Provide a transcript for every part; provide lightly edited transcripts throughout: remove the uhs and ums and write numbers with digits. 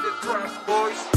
The Trust Boys.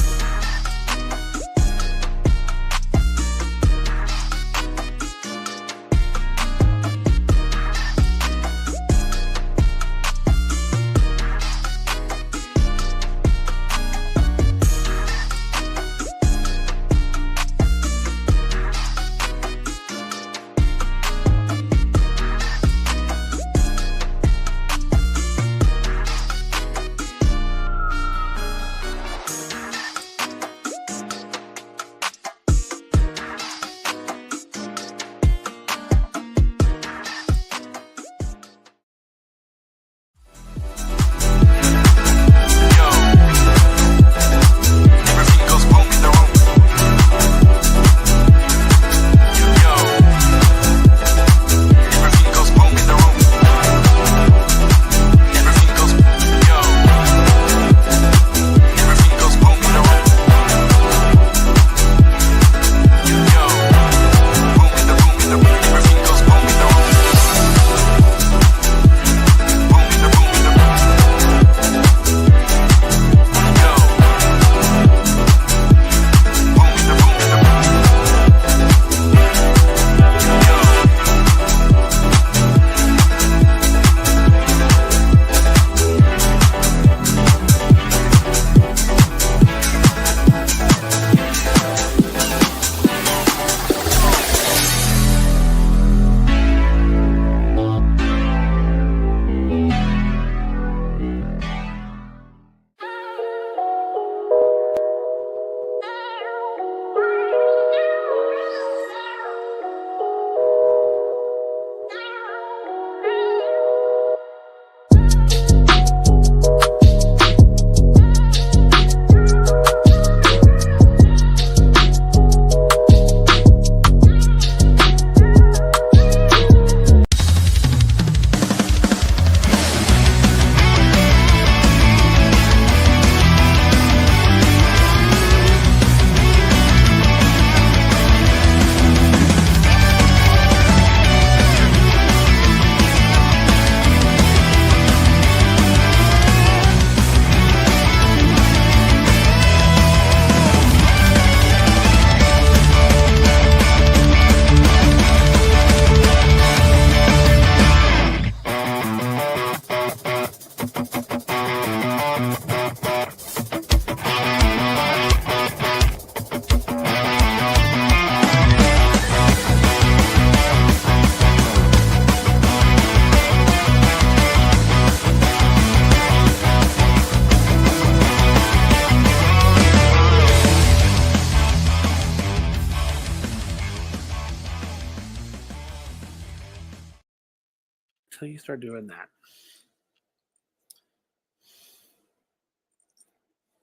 Until you start doing that.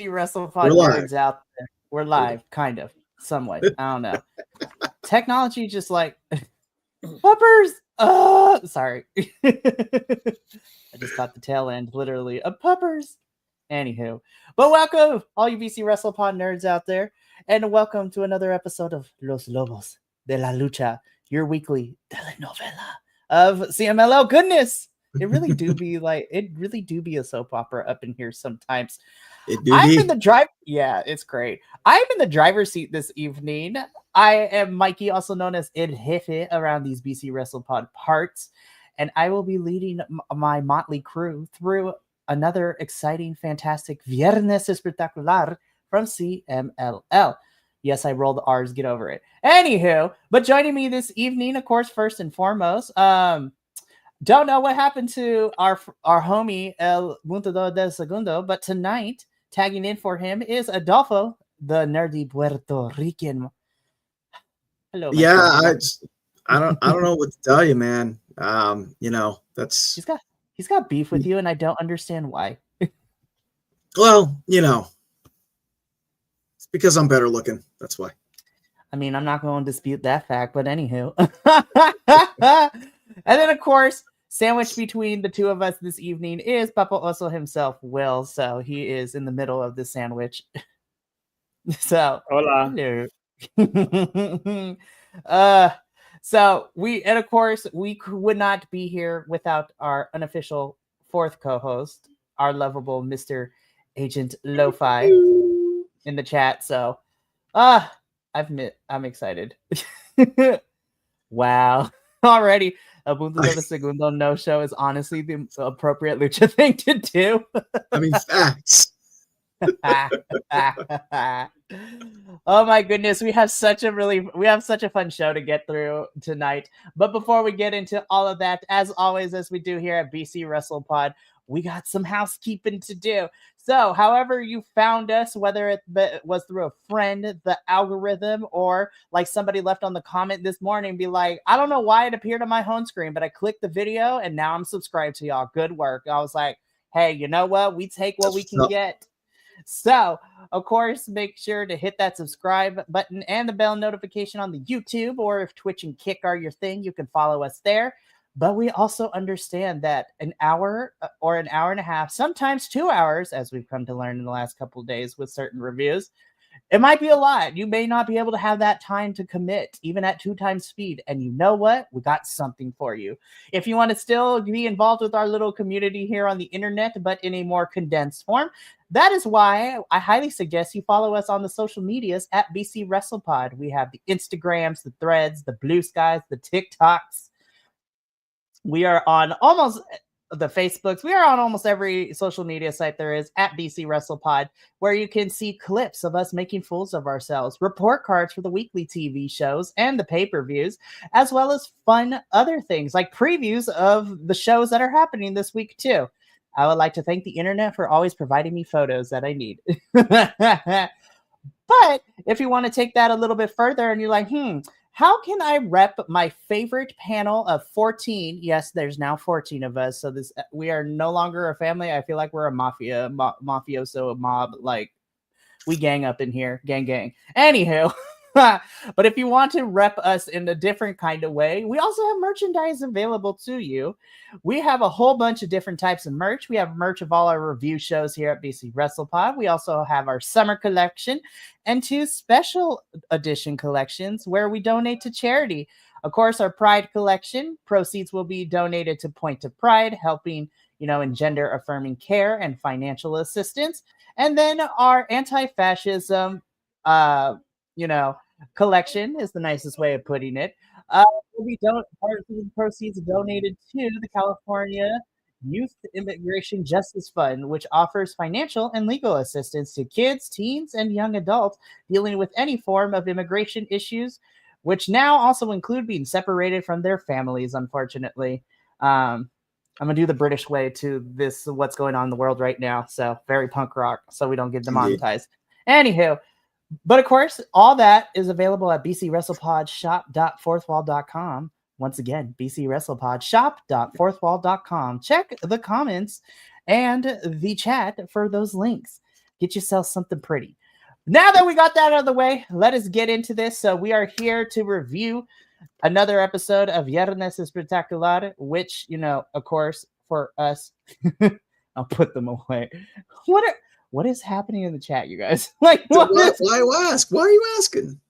WrestlePod nerds out there. We're live, kind of, somewhat. I don't know. Technology just like puppers. Sorry. I just caught the tail end, literally, of puppers. Anywho, but welcome, all you BC WrestlePod nerds out there, and welcome to another episode of Los Lobos de la Lucha, your weekly telenovela of CMLL goodness. It really do be a soap opera up in here sometimes. I'm in the drive. Yeah, it's great. I'm in the driver's seat this evening. I am Mikey, also known as El Jefe around these BC WrestlePod parts, and I will be leading my motley crew through another exciting, fantastic Viernes Espectacular from CMLL. Yes, I rolled R's, get over it. Anywho, but joining me this evening, of course, first and foremost, don't know what happened to our homie El Muntador del Segundo, but tonight, tagging in for him is Adolfo, the nerdy Puerto Rican. Hello. Yeah, I don't know what to tell you, man. That's he's got beef with you, and I don't understand why. Well, it's because I'm better looking. That's why. I mean, I'm not going to dispute that fact, but anywho. And then, of course, sandwiched between the two of us this evening is Papa Oso himself, Will. So he is in the middle of the sandwich. So, hola. Hello. And of course, we would not be here without our unofficial fourth co-host, our lovable Mr. Agent Lo-Fi in the chat. So, I'm excited. Wow. Already, a Punto de Segundo no show is honestly the appropriate Lucha thing to do. I mean, facts. Oh my goodness, we have such a fun show to get through tonight. But before we get into all of that, as always, as we do here at BC Wrestle Pod, we got some housekeeping to do. So, however you found us, whether it was through a friend, the algorithm, or like somebody left on the comment this morning, be like, I don't know why it appeared on my home screen, but I clicked the video and now I'm subscribed to y'all. Good work. I was like, hey, you know what? We take what we can get. So, of course, make sure to hit that subscribe button and the bell notification on the YouTube, or if Twitch and Kick are your thing, you can follow us there. But we also understand that an hour or an hour and a half, sometimes 2 hours, as we've come to learn in the last couple of days with certain reviews, it might be a lot. You may not be able to have that time to commit, even at 2 times speed. And you know what? We got something for you. If you want to still be involved with our little community here on the internet, but in a more condensed form, that is why I highly suggest you follow us on the social medias at BC WrestlePod. We have the Instagrams, the Threads, the Blue Skies, the TikToks. We are on almost the Facebooks. We are on almost every social media site there is at BC WrestlePod, where you can see clips of us making fools of ourselves, report cards for the weekly TV shows and the pay-per-views, as well as fun other things like previews of the shows that are happening this week too. I would like to thank the internet for always providing me photos that I need. But if you want to take that a little bit further and you're like, how can I rep my favorite panel of 14? Yes, there's now 14 of us. So we are no longer a family. I feel like we're a mafioso, a mob. Like, we gang up in here. Gang. Anywho. But if you want to rep us in a different kind of way, we also have merchandise available to you. We have a whole bunch of different types of merch. We have merch of all our review shows here at BC WrestlePod. We also have our summer collection and 2 special edition collections where we donate to charity. Of course, our Pride collection proceeds will be donated to Point of Pride, helping, in gender affirming care and financial assistance. And then our anti-fascism, collection is the nicest way of putting it. Will be part of the proceeds donated to the California Youth Immigration Justice Fund, which offers financial and legal assistance to kids, teens, and young adults dealing with any form of immigration issues, which now also include being separated from their families, unfortunately. I'm going to do the British way to this, what's going on in the world right now. So very punk rock, so we don't get demonetized. Anywho, but of course, all that is available at bcwrestlepodshop.fourthwall.com. Once again, bcwrestlepodshop.fourthwall.com. Check the comments and the chat for those links. Get yourself something pretty. Now that we got that out of the way, let us get into this. So we are here to review another episode of Viernes Espectacular, which, of course, for us, I'll put them away. What is happening in the chat, you guys? Like, why ask? Why are you asking?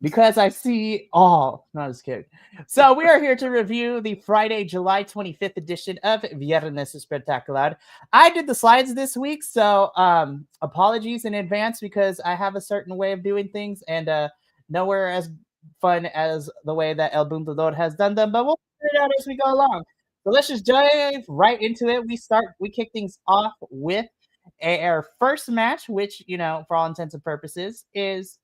Because I see all. Not just kidding. So we are here to review the Friday, July 25th edition of Viernes Espectacular. I did the slides this week, so apologies in advance because I have a certain way of doing things and nowhere as fun as the way that El Buntador has done them, but we'll figure it out as we go along. So let's just dive right into it. We kick things off with our first match, which, for all intents and purposes, is,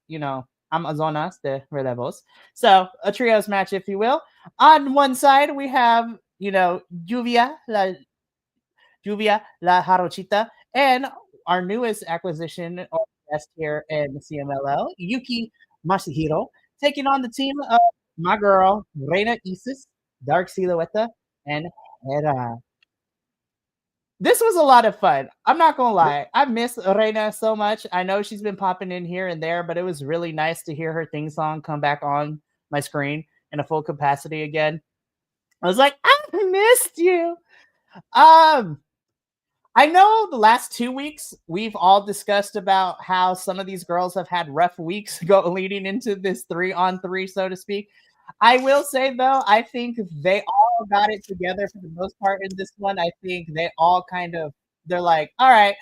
Amazonas de Relevos. So a trios match, if you will. On one side, we have, Lluvia La Jarochita, and our newest acquisition or guest here in CMLL, Yuki Masahiro, taking on the team of my girl, Reina Isis, Dark Silhouette, and Hera. This was a lot of fun. I'm not going to lie. I miss Reina so much. I know she's been popping in here and there, but it was really nice to hear her theme song come back on my screen in a full capacity again. I was like, I missed you. I know the last 2 weeks we've all discussed about how some of these girls have had rough weeks leading into this 3-on-3, so to speak. I will say, though, I think they all got it together for the most part in this one. I think they all they're like, all right,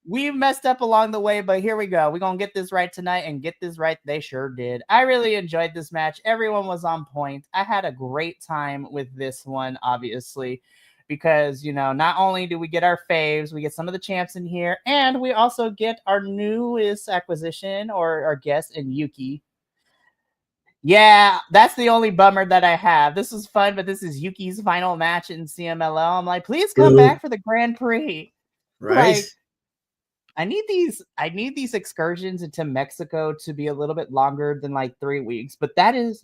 We messed up along the way, but here we go. We're going to get this right tonight and get this right. They sure did. I really enjoyed this match. Everyone was on point. I had a great time with this one, obviously, because, not only do we get our faves, we get some of the champs in here, and we also get our newest acquisition or our guest in Yuki. Yeah, that's the only bummer that I have. This was fun, but this is Yuki's final match in CMLL. I'm like, please come back for the Grand Prix. Right. Like, I need these excursions into Mexico to be a little bit longer than like 3 weeks. But that is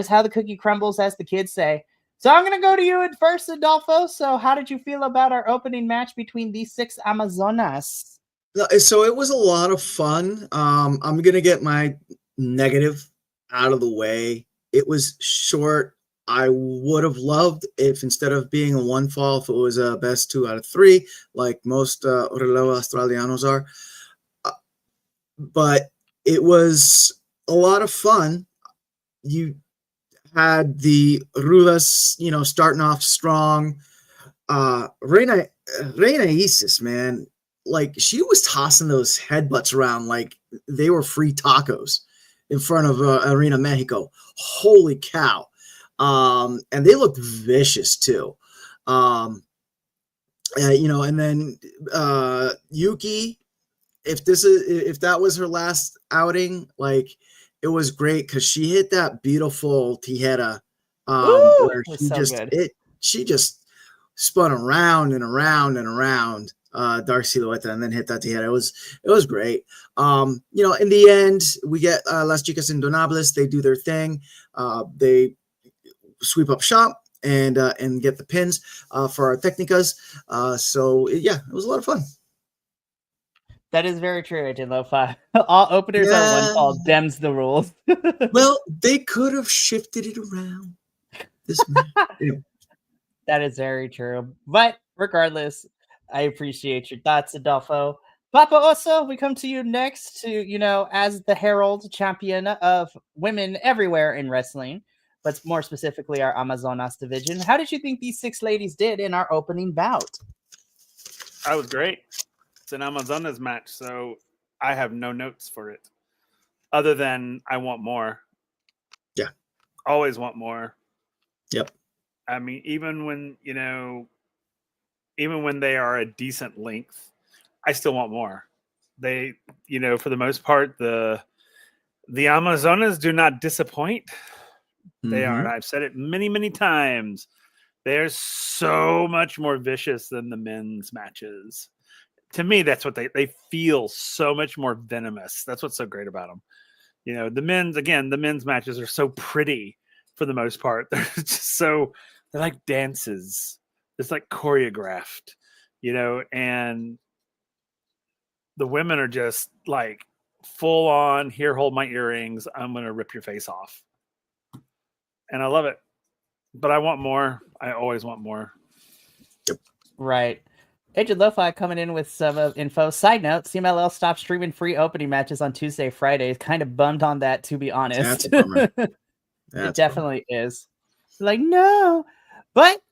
how the cookie crumbles, as the kids say. So I'm gonna go to you at first, Adolfo. So how did you feel about our opening match between these 6 Amazonas? So it was a lot of fun. I'm gonna get my negative out of the way. It was short. I would have loved if instead of being a 1 fall, if it was a best 2 out of 3, like most Relevo Australianos are. But it was a lot of fun. You had the Rudas, starting off strong. Reina Isis, man, like she was tossing those headbutts around like they were free tacos in front of Arena Mexico. Holy cow. And they looked vicious too. And then Yuki, if that was her last outing, like it was great because she hit that beautiful tijera, where she just spun around and around and around Dark Silhouette and then hit that tijera. It was great. In the end, we get Las Chicas Indonables. They do their thing. They sweep up shop and get the pins for our Technicas. It was a lot of fun. That is very true, Agent Lo-Fi. All openers are 1 fall. Dems the rules. Well, they could have shifted it around. That is very true. But regardless, I appreciate your thoughts, Adolfo. Papa Oso, we come to you next to, as the herald champion of women everywhere in wrestling, but more specifically our Amazonas division. How did you think these 6 ladies did in our opening bout? I was great. It's an Amazonas match, so I have no notes for it other than I want more. Yeah. Always want more. Yep. I mean, even when they are a decent length, I still want more. They, for the most part, the Amazonas do not disappoint. They are, and I've said it many, many times. They're so much more vicious than the men's matches. To me, that's what they feel so much more venomous. That's what's so great about them. The men's matches are so pretty for the most part. They're just they're like dances. It's like choreographed, and the women are just like full on, here, hold my earrings. I'm going to rip your face off. And I love it, but I want more. I always want more. Right. Agent Lo-Fi coming in with some info. Side note, CMLL stopped streaming free opening matches on Tuesday, Fridays. Kind of bummed on that, to be honest. That's a bummer. It definitely is. Like, no. But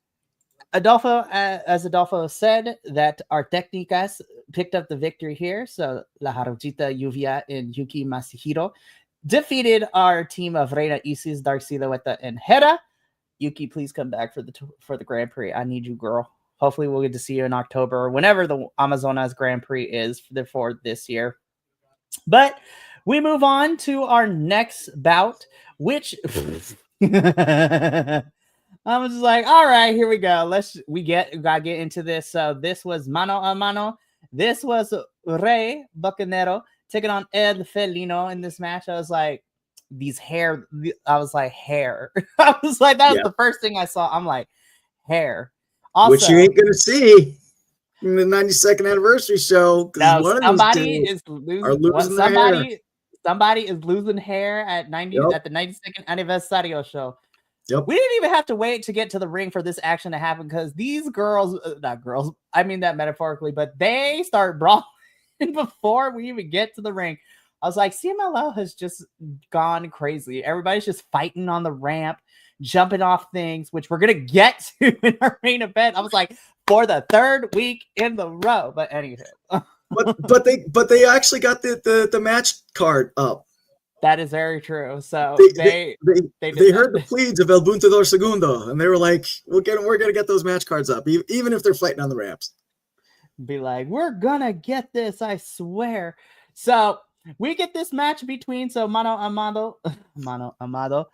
Adolfo, as Adolfo said, that our Technicas picked up the victory here. So La Jarochita, Lluvia, and Yuki Masahiro defeated our team of Reina Isis, Dark Silhouette, and Hera. Yuki, please come back for the Grand Prix. I need you, girl. Hopefully we'll get to see you in October or whenever the Amazonas Grand Prix is for this year. But we move on to our next bout, which I was just like, all right, here we go. We gotta get into this. So this was mano a mano. This was Rey Bucanero taking on El Felino in this match. I was like, hair. I was like, that was the first thing I saw. I'm like, hair. Also, which you ain't gonna see in the 92nd anniversary show. No, somebody is losing hair. Somebody is losing hair at the 92nd anniversario show. Yep. We didn't even have to wait to get to the ring for this action to happen because these girls, not girls, I mean that metaphorically, but they start brawling before we even get to the ring. I was like, CMLL has just gone crazy. Everybody's just fighting on the ramp. jumping off things, which we're gonna get to in our main event. I was like, for the third week in the row. But anywho. but they actually got the match card up. That is very true. So they heard the pleads of El Buntador Segundo, and they were like, we're gonna get those match cards up, even if they're fighting on the ramps. Be like, we're gonna get this, I swear. So we get this match between Mano Amado,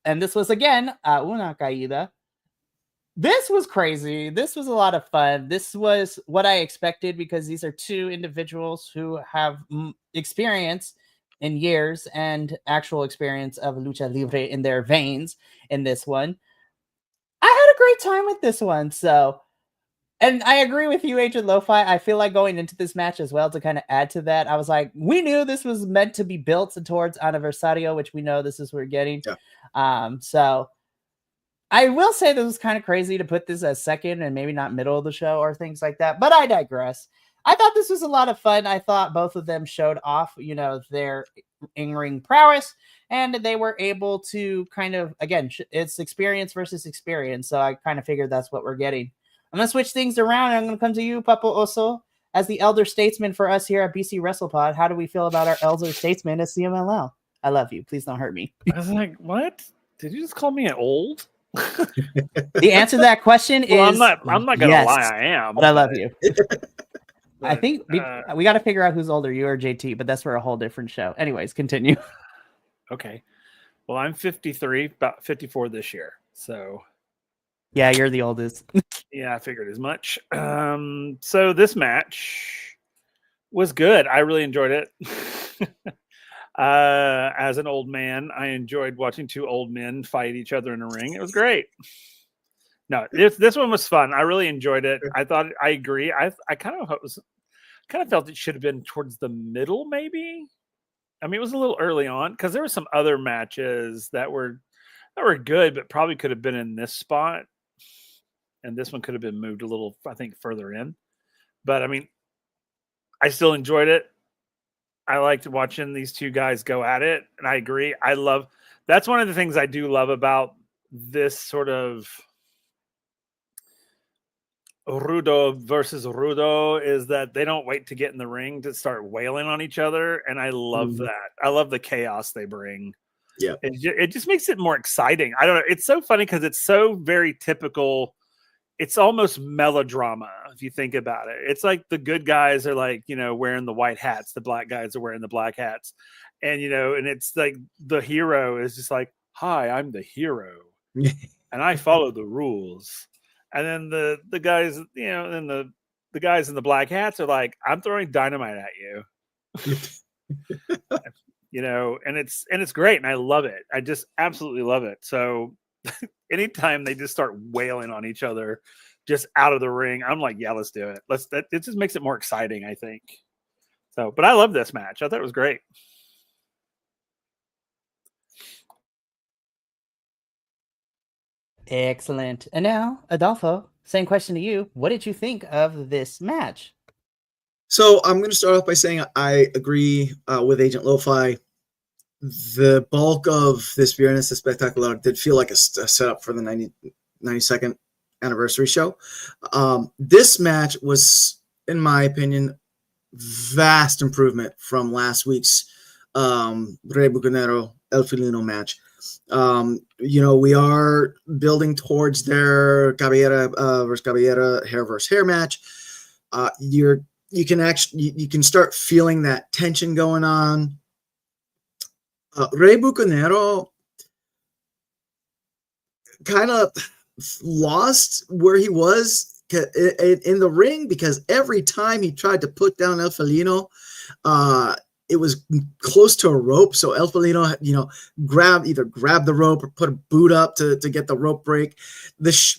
and this was again una caída. This was crazy. This was a lot of fun. This was what I expected because these are two individuals who have experience in years and actual experience of lucha libre in their veins in this one. I had a great time with this one. So, and I agree with you, Agent Lo-Fi. I feel like going into this match as well to kind of add to that. I was like, we knew this was meant to be built towards Aniversario, which we know this is what we're getting. Yeah. So I will say this was kind of crazy to put this as second and maybe not middle of the show or things like that, but I digress. I thought this was a lot of fun. I thought both of them showed off, their in-ring prowess, and they were able to kind of, again, it's experience versus experience. So I kind of figured that's what we're getting. I'm going to switch things around. I'm going to come to you, Papo Oso, as the elder statesman for us here at BC WrestlePod. How do we feel about our elder statesman at CMLL? I love you. Please don't hurt me. I was like, what? Did you just call me old? The answer to that question is I'm not gonna lie, I am. But I love you. I think we got to figure out who's older, you or JT, but that's for a whole different show. Anyways, continue. Okay. Well, I'm 53, about 54 this year. So yeah, you're the oldest. Yeah, I figured as much. So this match was good. I really enjoyed it. As an old man, I enjoyed watching two old men fight each other in a ring. It was great. No, this one was fun. I really enjoyed it. I agree. I kind of felt it should have been towards the middle, maybe. I mean, it was a little early on because there were some other matches that were good, but probably could have been in this spot, and this one could have been moved a little, I think, further in. But I mean, I still enjoyed it. I liked watching these two guys go at it, and I agree. That's one of the things I do love about this sort of Rudo versus Rudo is that they don't wait to get in the ring to start wailing on each other, and I love that. I love the chaos they bring. Yeah, it just makes it more exciting. I don't know. It's so funny because it's so very typical. It's almost melodrama if you think about it. It's like the good guys are like, wearing the white hats. The black guys are wearing the black hats. And, and it's like the hero is just like, hi, I'm the hero and I follow the rules. And then the guys, and the guys in the black hats are like, I'm throwing dynamite at you, and it's great. And I love it. I just absolutely love it. So anytime they just start wailing on each other just out of the ring, I'm like, yeah, let's do it. It just makes it more exciting, I think. So, but I love this match. I thought it was great. Excellent. And now, Adolfo, same question to you. What did you think of this match? So I'm going to start off by saying I agree with Agent Lo-Fi. The bulk of this Viernes Espectacular did feel like a setup for the 92nd anniversary show. This match was, in my opinion, vast improvement from last week's Rey Bucanero El Filino match. We are building towards their Caballera versus Caballera, hair versus hair match. You can start feeling that tension going on. Rey Bucanero kind of lost where he was in the ring because every time he tried to put down El Felino, it was close to a rope. So El Felino, either grab the rope or put a boot up to get the rope break.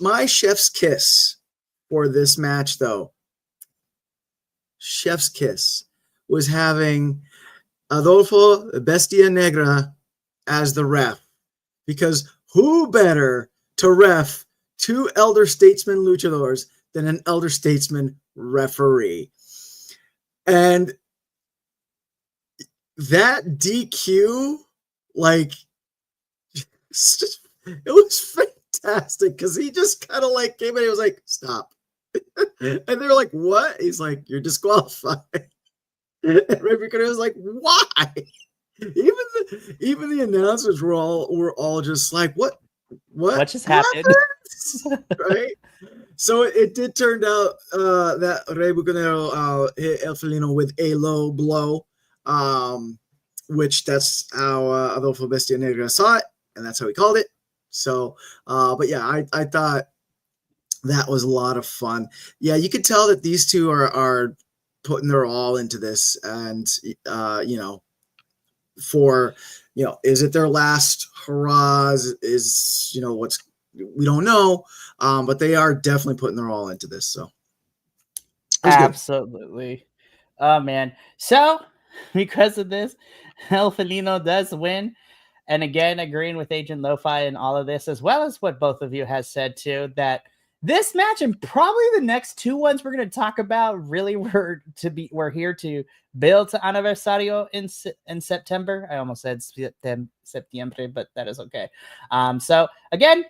My chef's kiss for this match, though, chef's kiss, was having Adolfo Bestia Negra as the ref, because who better to ref two elder statesman luchadors than an elder statesman referee? And that DQ, It was fantastic because he just kind of like came in. He was like, "Stop," and they were like, "What?" He's like, "You're disqualified." And Ray Buchanan was like, "Why?" Even the announcers were all just like, "What just happened?" Right? So it did turn out that Rey Bucanero hit El Felino with a low blow, which that's how Adolfo Bestia Negra saw it, and that's how he called it. So, but yeah, I thought that was a lot of fun. Yeah, you could tell that these two are putting their all into this, and for is it their last hurrahs? Is what's we don't know, but they are definitely putting their all into this. So absolutely, oh man. So because of this, El Felino does win. And again, agreeing with Agent Lo-Fi and all of this, as well as what both of you has said too, that this match and probably the next two ones we're going to talk about really we're here to build to Aniversario in September. I almost said Septiembre, but that is okay. So again,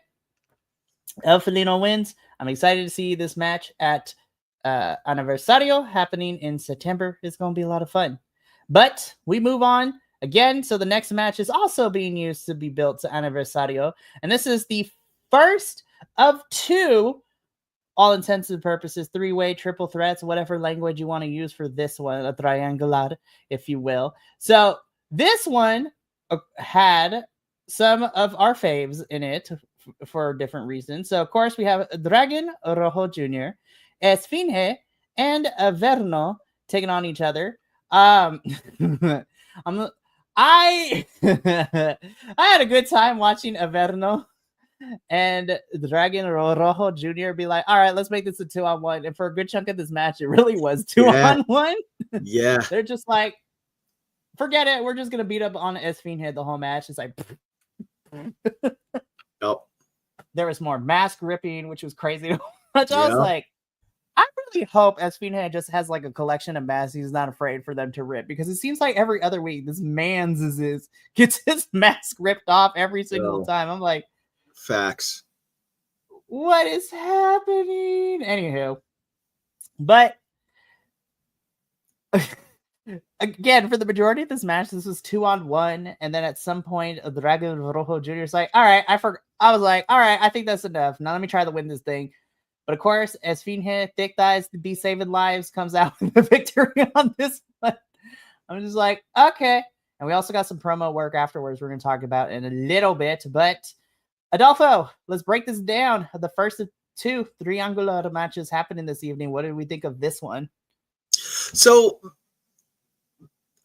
El Felino wins. I'm excited to see this match at Aniversario happening in September. It's going to be a lot of fun. But we move on again. So the next match is also being used to be built to Aniversario. And this is the first of two, all intents and purposes, three-way triple threats, whatever language you want to use for this one, a triangular, if you will. So this one had some of our faves in it for different reasons. So, of course, we have Dragon Rojo Jr., Esfinge, and Averno taking on each other. I I had a good time watching Averno and Dragon Rojo Jr. be like, all right, let's make this a 2-on-1. And for a good chunk of this match, it really was 2-on-1. Yeah. They're just like, forget it. We're just going to beat up on Esfinge the whole match. It's like, nope. There was more mask ripping, which was crazy to watch. I was like, I really hope Esfinge just has like a collection of masks he's not afraid for them to rip, because it seems like every other week this man's gets his mask ripped off every single time. I'm like, facts. What is happening? Anywho, but again, for the majority of this match, this was 2-on-1, and then at some point, Dragon Rojo Jr. is like, all right, I was like, all right, I think that's enough. Now let me try to win this thing. But of course, Esfinge, Thick Thighs to be saving lives, comes out with a victory on this one. I'm just like, okay. And we also got some promo work afterwards we're going to talk about in a little bit. But Adolfo, let's break this down. The first of two triangular matches happening this evening. What did we think of this one? So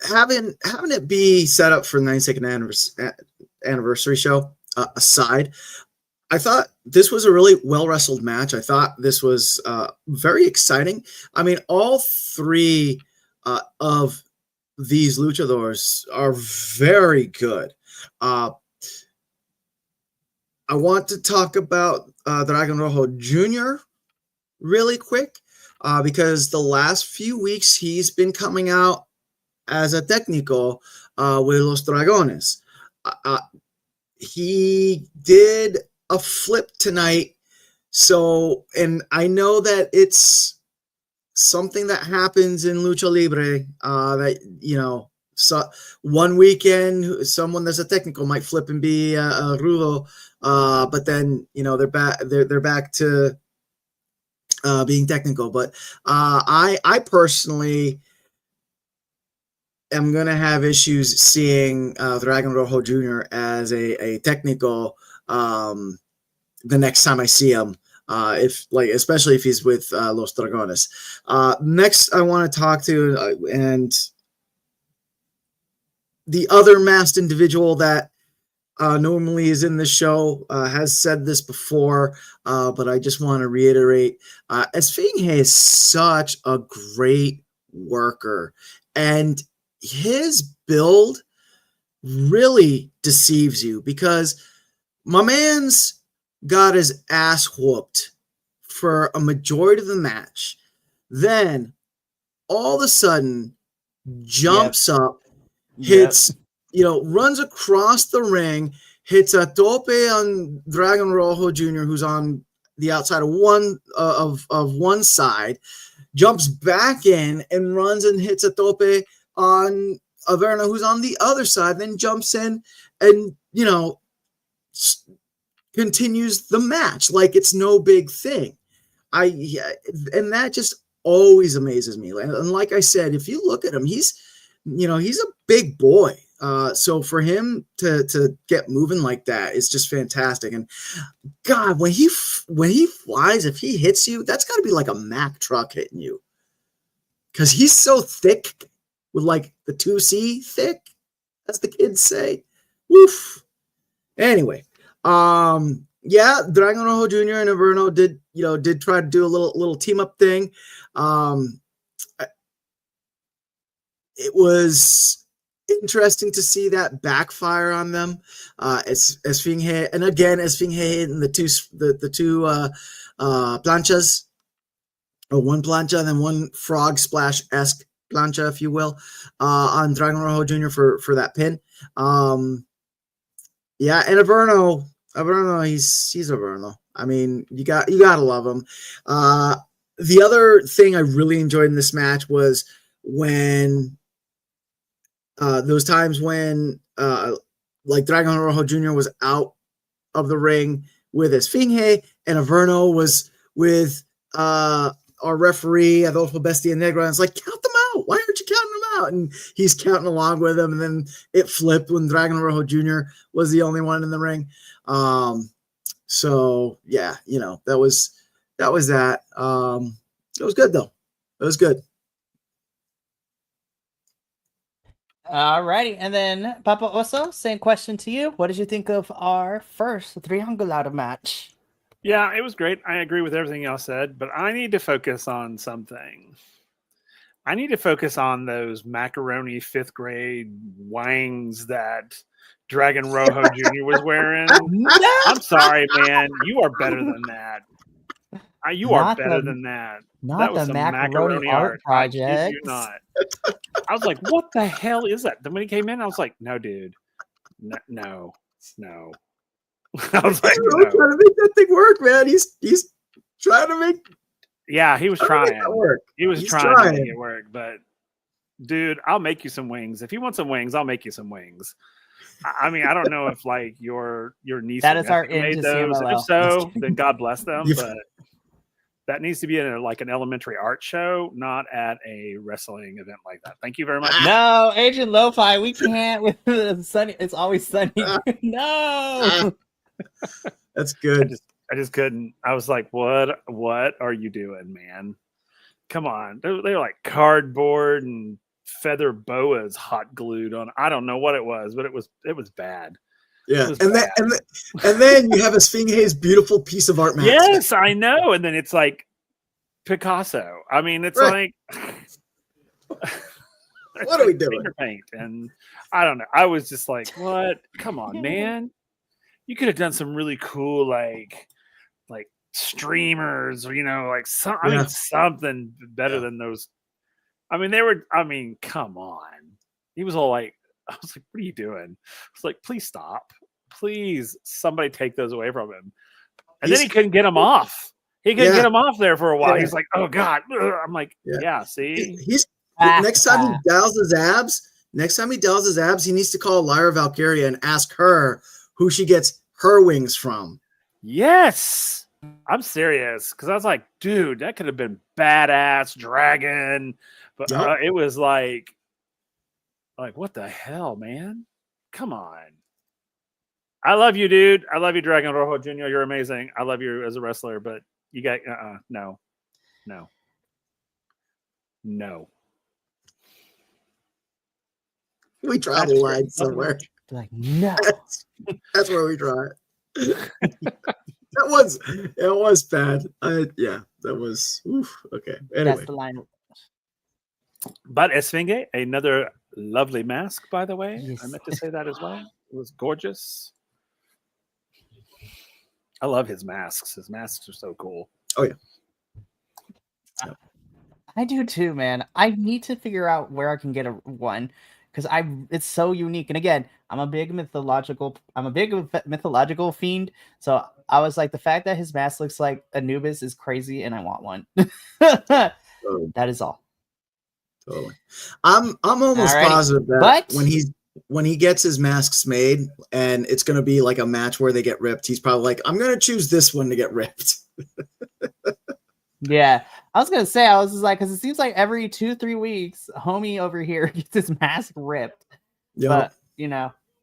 having it be set up for the 92nd anniversary show aside, I thought this was a really well-wrestled match. I thought this was very exciting. I mean, all three of these luchadors are very good. I want to talk about Dragon Rojo Jr. really quick because the last few weeks he's been coming out as a técnico with Los Dragones. He did a flip tonight. So, and I know that it's something that happens in Lucha Libre that, so one weekend, someone that's a technical might flip and be a rudo, but then, they're back to being technical. But I personally am going to have issues seeing Dragon Rojo Jr. as a technical the next time I see him, especially if he's with Los Dragones. Next, I want to talk to and the other masked individual that normally is in the show has said this before, but I just want to reiterate: Esfinge is such a great worker, and his build really deceives you because my man's got his ass whooped for a majority of the match. Then all of a sudden jumps up, hits, runs across the ring, hits a tope on Dragon Rojo Jr., who's on the outside of one side, jumps back in and runs and hits a tope on Averno, who's on the other side, then jumps in and, continues the match like it's no big thing. And that just always amazes me. And like I said, if you look at him, he's a big boy. So for him to get moving like that is just fantastic. And God, when he flies, if he hits you, that's got to be like a Mack truck hitting you, because he's so thick with like the 2C thick, as the kids say. Woof. Anyway, yeah, Dragon Rojo Jr. and Averno did try to do a little team up thing. It was interesting to see that backfire on them. As Esfinge, and again, Esfinge hitting the two planchas, or one plancha and then one frog splash-esque plancha, if you will, on Dragon Rojo Jr. for that pin. Yeah, and Averno, he's Averno. I mean, you gotta love him. The other thing I really enjoyed in this match was when those times when like Dragon Rojo Jr. was out of the ring with Esfinge, and Averno was with our referee Adolfo Bestia Negra, and it's like, count them out. Why aren't you counting them out? And he's counting along with him, and then it flipped when Dragon Rojo Jr. was the only one in the ring. So yeah, that was that. It was good though. It was good. All righty, and then Papa Oso, same question to you. What did you think of our first Triangulado match? Yeah, it was great. I agree with everything y'all said, but I need to focus on something. I need to focus on those macaroni 5th grade wangs that Dragon Rojo Jr. was wearing. I'm sorry, man. You are better than that. You are better than that. Not that was the some macaroni art project. I kid you not. I was like, what the hell is that? Then when he came in, I was like, no, dude. No. I was like, he's really trying to make that thing work, man. He's trying to make. Yeah, he was trying. He was trying to make it work. But dude, I'll make you some wings. If you want some wings, I'll make you some wings. I mean, I don't know if like your niece that is our made those. CMLL. If so, then God bless them. But that needs to be in like an elementary art show, not at a wrestling event like that. Thank you very much. No, Agent Lo-Fi, we can't with the sunny. It's always sunny. No. That's good. I just couldn't. I was like, what are you doing, man? Come on. They're like cardboard and feather boas hot glued on. I don't know what it was, but it was bad. Yeah, and then you have Esfinge's beautiful piece of art match. Yes, I know. And then it's like Picasso. I mean, it's like what are we doing? Finger paint, and I don't know. I was just like, what? Come on, man. You could have done some really cool like streamers, or like something better than those. I mean, come on. He was all like, I was like, what are you doing? I was like, please stop. Please, somebody take those away from him. And then he couldn't get them off. He couldn't get them off there for a while. He's like, oh God. I'm like, yeah, see? Next time he dials his abs, he needs to call Lyra Valkyria and ask her who she gets her wings from. Yes. I'm serious. Because I was like, dude, that could have been badass dragon. But it was like, what the hell, man? Come on. I love you, dude. I love you, Dragon Rojo Jr. You're amazing. I love you as a wrestler, but you got no. We draw the line somewhere. Like, no. That's where we draw it. It was bad. That was okay. Anyway. That's the line. But Esfinge, another lovely mask, by the way. Yes. I meant to say that as well. It was gorgeous. I love his masks. His masks are so cool. Oh, yeah. I do too, man. I need to figure out where I can get one, because it's so unique. And again, I'm a big mythological fiend. So I was like, the fact that his mask looks like Anubis is crazy, and I want one. That is all. Totally. I'm almost Alrighty. positive that when he gets his masks made and it's going to be like a match where they get ripped, he's probably like, I'm going to choose this one to get ripped. Yeah, I was gonna say, I was just like, because it seems like every 2-3 weeks, homie over here gets his mask ripped. Yep. But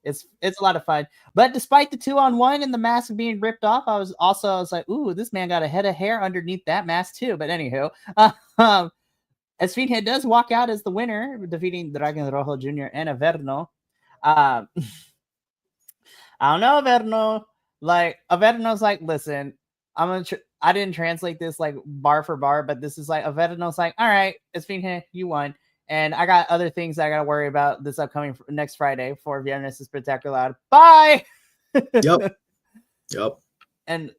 it's a lot of fun. But despite the 2-on-1 and the mask being ripped off, I was like, ooh, this man got a head of hair underneath that mask too. But anywho, Esfinge does walk out as the winner, defeating Dragon Rojo Jr. and Averno. I don't know, Averno. Like, Averno's like, listen, I didn't translate this like bar for bar, but this is like Averno's like, all right, Esfinge, you won. And I got other things I got to worry about this upcoming next Friday for Viernes Espectacular. Bye! Yep. And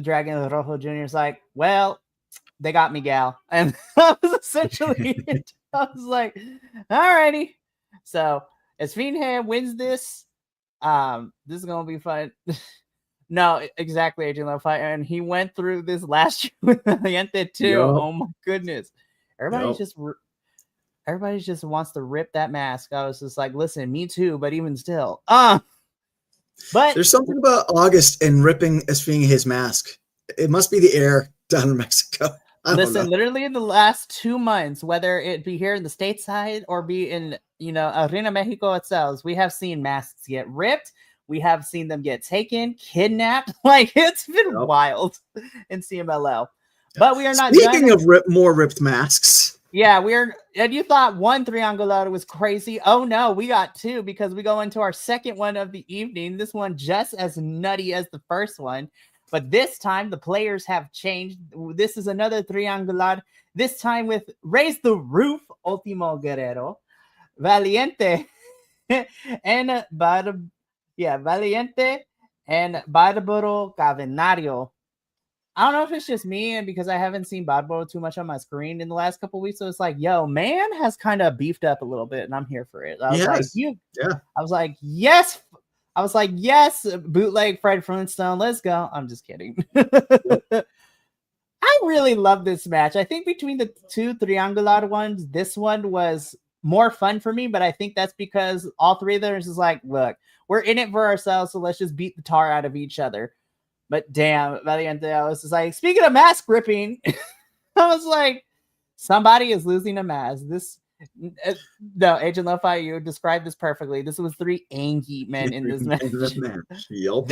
Dragon Rojo Jr. is like, well, they got me, gal. And that was essentially it. I was like, alrighty. So, Esfinge wins this. This is going to be fun. No, exactly, Agent Love Fight. And he went through this last year with Valiente too. Yep. Oh my goodness. Everybody just wants to rip that mask. I was just like, listen, me too, but even still. But there's something about August and ripping Esfinge's mask. It must be the air down in Mexico. Listen, literally in the last 2 months, whether it be here in the stateside or be in, Arena Mexico itself, we have seen masks get ripped. We have seen them get taken, kidnapped. Like, it's been wild in CMLL. But we are not Speaking of more ripped masks. Yeah, and you thought one triangular was crazy. Oh no, we got two, because we go into our second one of the evening. This one just as nutty as the first one. But this time the players have changed. This is another triangular. This time with Raise the Roof, Ultimo Guerrero, Valiente, and Valiente and Barbaro Cavenario. I don't know if it's just me and because I haven't seen Barbaro too much on my screen in the last couple of weeks. So it's like, yo, man has kind of beefed up a little bit, and I'm here for it. I was like, yes. I was like, yes, bootleg Fred Flintstone. Let's go. I'm just kidding. I really love this match. I think between the two triangular ones, this one was more fun for me, but I think that's because all three of them is like, look, we're in it for ourselves, so let's just beat the tar out of each other. But damn, Valiente, I was just like, speaking of mask ripping, I was like, somebody is losing a mask. No, Agent Lo-Fi, you described this perfectly. This was 3 angry men in this match. Yep.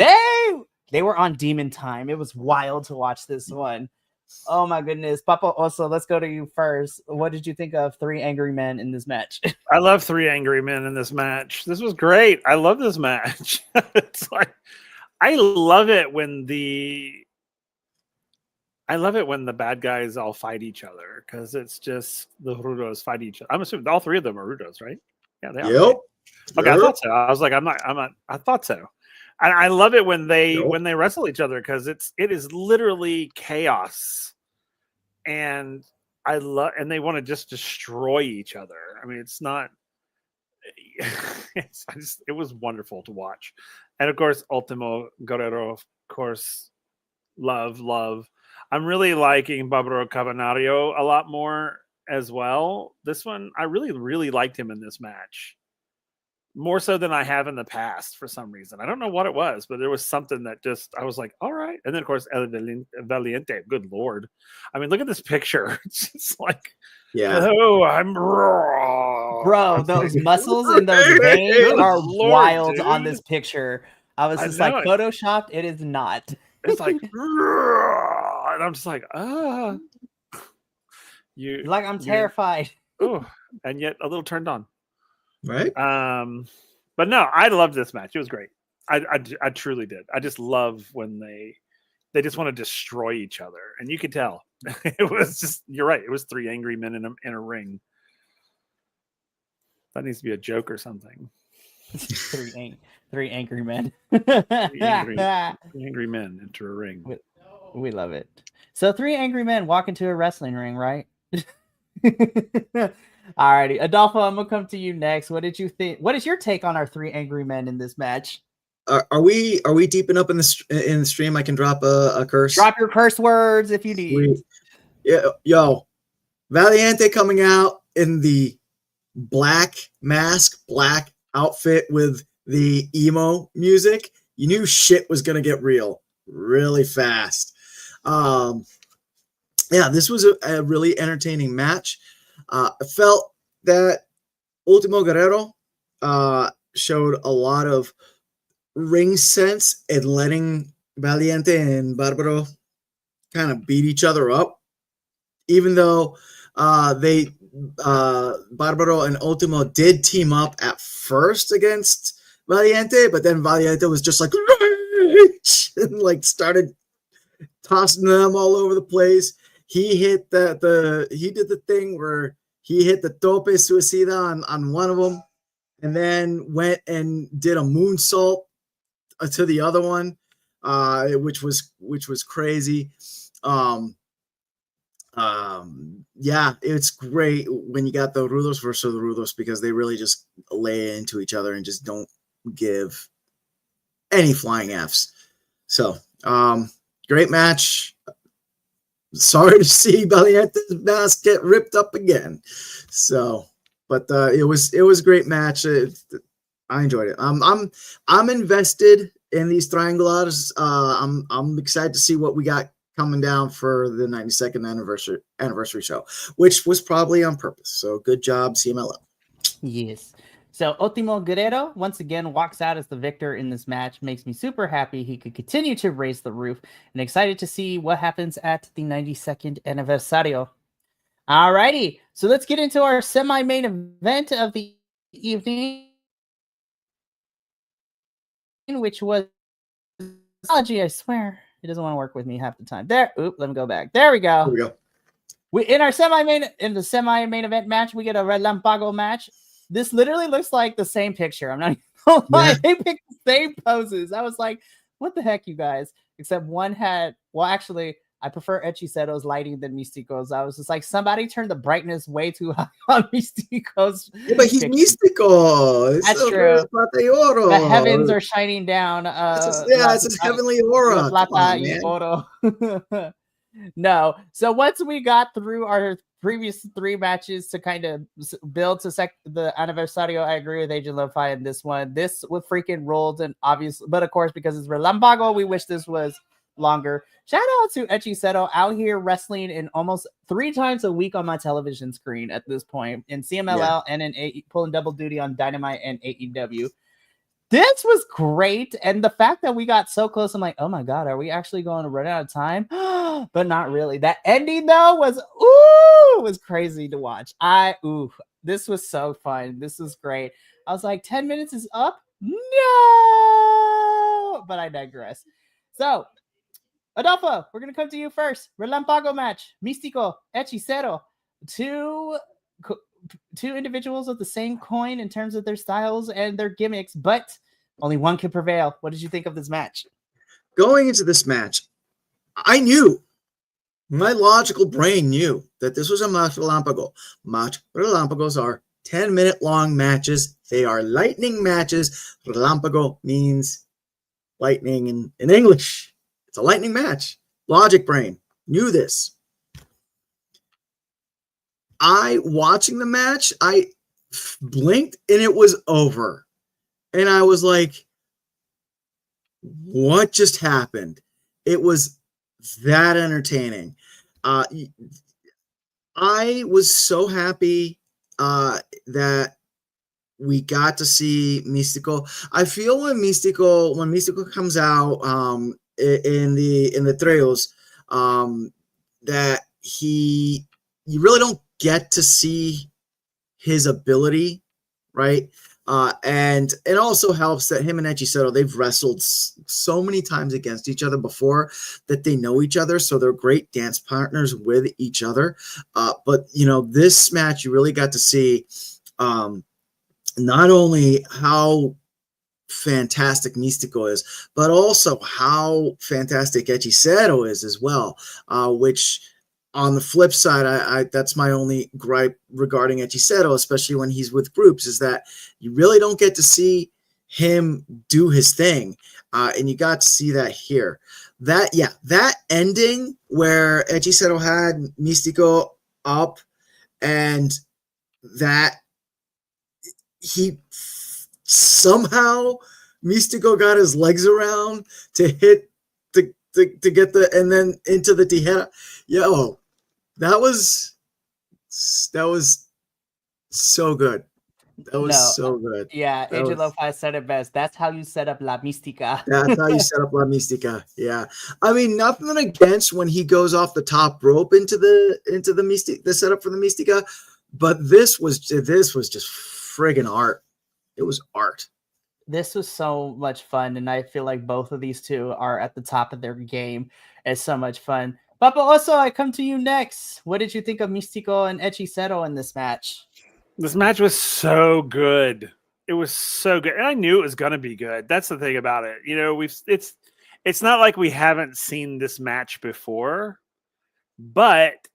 They were on demon time. It was wild to watch this one. Oh my goodness. Papa Oso, let's go to you first. What did you think of 3 angry men in this match? I love 3 angry men in this match. This was great. I love this match. It's like, I love it when the bad guys all fight each other, because it's just the Rudos fight each other. I'm assuming all 3 of them are Rudos, right? Yeah, they are. Yep. Right? Okay, I thought so. I was like, I thought so. I love it when they wrestle each other, because it is literally chaos, and they want to just destroy each other. I mean, it's not. It was wonderful to watch, and of course, Ultimo Guerrero, of course, love. I'm really liking Barbaro Cavenario a lot more as well. This one, I really, really liked him in this match. More so than I have in the past for some reason. I don't know what it was, but there was something that just, I was like, all right. And then, of course, El Valiente, good Lord. I mean, look at this picture. It's just like, oh, I'm raw. Bro, those muscles and those veins are wild, dude. On this picture. I was just like, photoshopped. It is not. It's like, and I'm just like, I'm terrified. Oh, and yet a little turned on. Right. But no, I loved this match. It was great. I truly did. I just love when they just want to destroy each other, and you could tell. It was just, you're right. It was 3 angry men in a ring. That needs to be a joke or something. 3 angry men. 3 angry men into a ring. We love it. So 3 angry men walk into a wrestling ring, right? Alrighty, Adolfo, I'm gonna come to you next. What did you think? What is your take on our 3 angry men in this match? Are we deeping up in the stream? I can drop a curse. Drop your curse words if you need. Sweet. Yeah, yo, Valiente coming out in the black mask, black outfit with the emo music. You knew shit was gonna get real really fast. Yeah, this was a really entertaining match. I felt that Ultimo Guerrero showed a lot of ring sense and letting Valiente and Barbaro kind of beat each other up, even though Barbaro and Ultimo did team up at first against Valiente, but then Valiente was just like and like started tossing them all over the place. He hit he did the thing where he hit the tope suicida on one of them, and then went and did a moonsault to the other one, which was crazy. Yeah, it's great when you got the Rudos versus the Rudos, because they really just lay into each other and just don't give any flying Fs. So, great match. Sorry to see Valiente's mask get ripped up again. So, but it was a great match. I enjoyed it. I'm invested in these triangulars. I'm excited to see what we got coming down for the 92nd anniversary show, which was probably on purpose. So good job, CMLL. Yes. So Ultimo Guerrero once again walks out as the victor in this match. Makes me super happy he could continue to raise the roof, and excited to see what happens at the 92nd Aniversario. Alrighty, so let's get into our semi-main event of the evening, which was technology. I swear it doesn't want to work with me half the time. There, let me go back. There we go. Here we go. In the semi-main event match, we get a Relampago match. This literally looks like the same picture. I'm not even gonna lie. Yeah. They picked the same poses. I was like, what the heck, you guys? Except one had, well, actually, I prefer Hechiceto's lighting than Mistico's. I was just like, somebody turned the brightness way too high on Mistico's. Yeah, but he's Místico. That's true. The heavens are shining down. It's his heavenly aura. Plata y oro. No. So once we got through our previous 3 matches to kind of build to the Aniversario, I agree with Agent Lo-Fi in this one. This was freaking rolled, and obviously, but of course, because it's Relampago, we wish this was longer. Shout out to Hechiceto out here wrestling in almost 3 times a week on my television screen at this point, in CMLL and in pulling double duty on Dynamite and AEW. This was great, and the fact that we got so close, I'm like, oh my god, are we actually going to run out of time? But not really. That ending though was crazy to watch. This was so fun. This was great. I was like, 10 minutes is up? No, but I digress. So, Adolfo, we're gonna come to you first. Relampago match, Místico, Hechicero, two individuals of the same coin in terms of their styles and their gimmicks, but only one can prevail. What did you think of this match? Going into this match, I knew, my logical brain knew that this was a match Relampago. Match Relampagos are 10-minute long matches. They are lightning matches. Relampago means lightning in English. It's a lightning match. Logic brain knew this. Watching the match, I blinked and it was over. And I was like, what just happened? It was that entertaining. I was so happy that we got to see Místico. I feel when Místico comes out in the trios, that you really don't get to see his ability, right? And it also helps that him and Hechiceto, they've wrestled so many times against each other before that they know each other, so they're great dance partners with each other. But this match, you really got to see not only how fantastic Místico is, but also how fantastic Hechiceto is as well, which on the flip side, I that's my only gripe regarding Hechicero, especially when he's with groups, is that you really don't get to see him do his thing, and you got to see that here. That ending where Hechicero had Místico up, and that he somehow Místico got his legs around to hit to get the, and then into the tijera. Yo, that was so good. That was so good. Yeah, Agent Lo-Fi said it best. That's how you set up La Mística. That's how you set up La Mística. Yeah. I mean, nothing against when he goes off the top rope into the Mística, the setup for the Mística, but this was just friggin' art. It was art. This was so much fun, and I feel like both of these two are at the top of their game. It's so much fun. Papa Oso, I come to you next. What did you think of Místico and Hechicero in this match? This match was so good. It was so good. And I knew it was going to be good. That's the thing about it. You know, it's not like we haven't seen this match before, but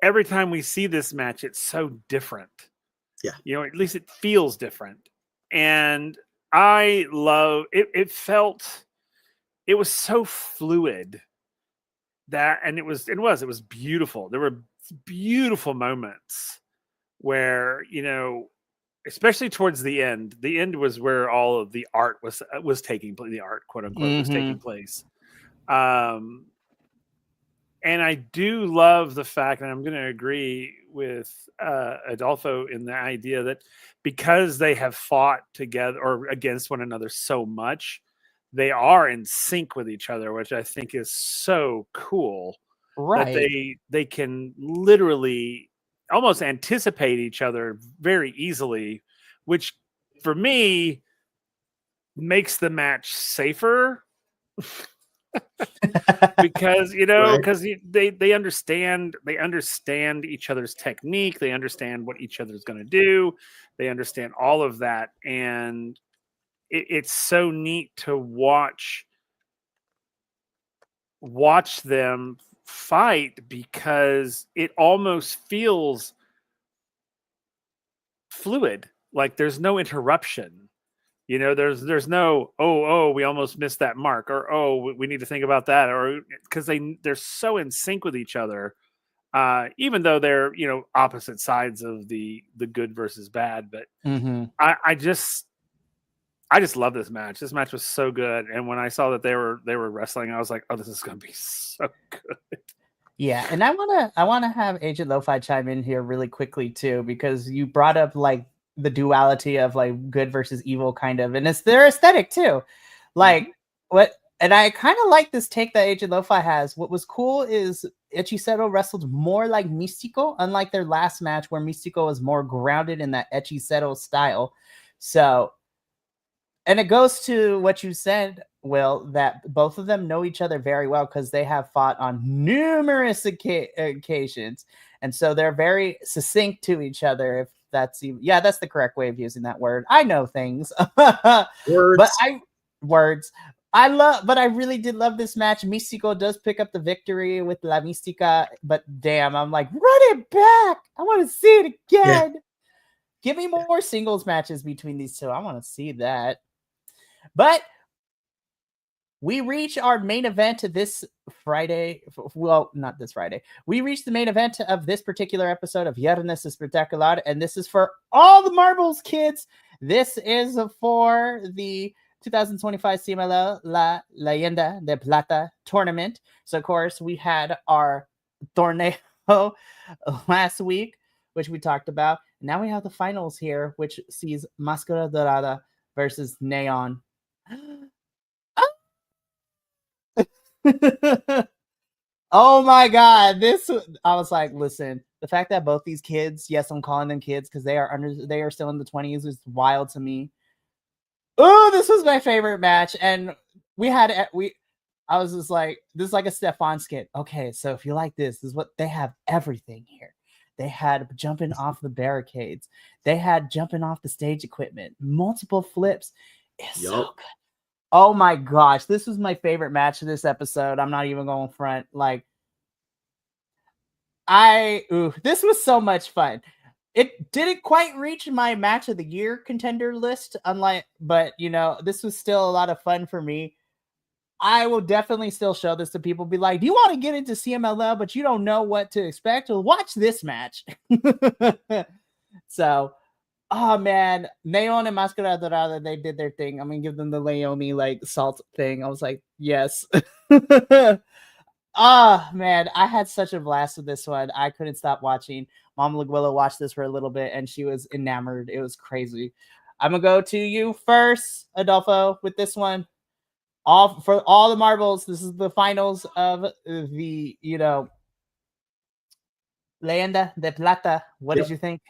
every time we see this match, it's so different. Yeah. You know, at least it feels different. And I love it. It was so fluid and it was beautiful. There were beautiful moments where, you know, especially towards the end was where all of the art was taking place, the art, quote unquote, was taking place. And I do love the fact, and I'm going to agree with Adolfo in the idea that because they have fought together or against one another so much, they are in sync with each other, which I think is so cool. Right. That they can literally almost anticipate each other very easily, which for me makes the match safer. Because, you know, because they understand each other's technique, they understand what each other's going to do, they understand all of that, and it's so neat to watch them fight because it almost feels fluid, like there's no interruption. You know, there's no, we almost missed that mark, or we need to think about that, or because they're so in sync with each other, even though they're, you know, opposite sides of the good versus bad. But I just love this match. This match was so good, and when I saw that they were wrestling, I was like, oh, this is going to be so good. Yeah, and I wanna have Agent Lo-Fi chime in here really quickly too, because you brought up like the duality of like good versus evil kind of, and it's their aesthetic too. Like and I kind of like this take that Agent Lo-Fi has. What was cool is Hechicero wrestled more like Místico, unlike their last match where Místico was more grounded in that Hechicero style. So, and it goes to what you said, Will, that both of them know each other very well because they have fought on numerous occasions. And so they're very succinct to each other, if that's even, that's the correct way of using that word. I know things. Words. But I really did love this match. Místico does pick up the victory with La Mística, but damn, I'm like, run it back. I want to see it again. Yeah. Give me more singles matches between these two. I want to see that. But we reach our main event this Friday. Well, not this Friday. We reach the main event of this particular episode of Viernes Espectacular, and this is for all the marbles, kids. This is for the 2025 CMLL La Leyenda de Plata tournament. So, of course, we had our torneo last week, which we talked about. Now we have the finals here, which sees Máscara Dorada versus Neon. Oh my god, I was like, listen, the fact that both these kids, yes, I'm calling them kids because they are still in the 20s, is wild to me. Oh, this was my favorite match, and I was just like, this is like a Stefan skit. Okay, so if you like this is what they have. Everything here. They had jumping off the barricades, they had jumping off the stage equipment, multiple flips. It's so good. Oh my gosh, this was my favorite match of this episode. I'm not even going front. Like, This was so much fun. It didn't quite reach my match of the year contender list, but this was still a lot of fun for me. I will definitely still show this to people. Be like, do you want to get into CMLL, but you don't know what to expect? Well, watch this match. So, oh man, Neon and Mascara Dorada, they did their thing. I'm gonna give them the Leone like salt thing. I was like, yes. Man, I had such a blast with this one. I couldn't stop watching. Mom Laguilla watched this for a little bit and she was enamored. It was crazy. I'm gonna go to you first, Adolfo, with this one. For all the marbles, this is the finals of the Leyenda de Plata. What did you think?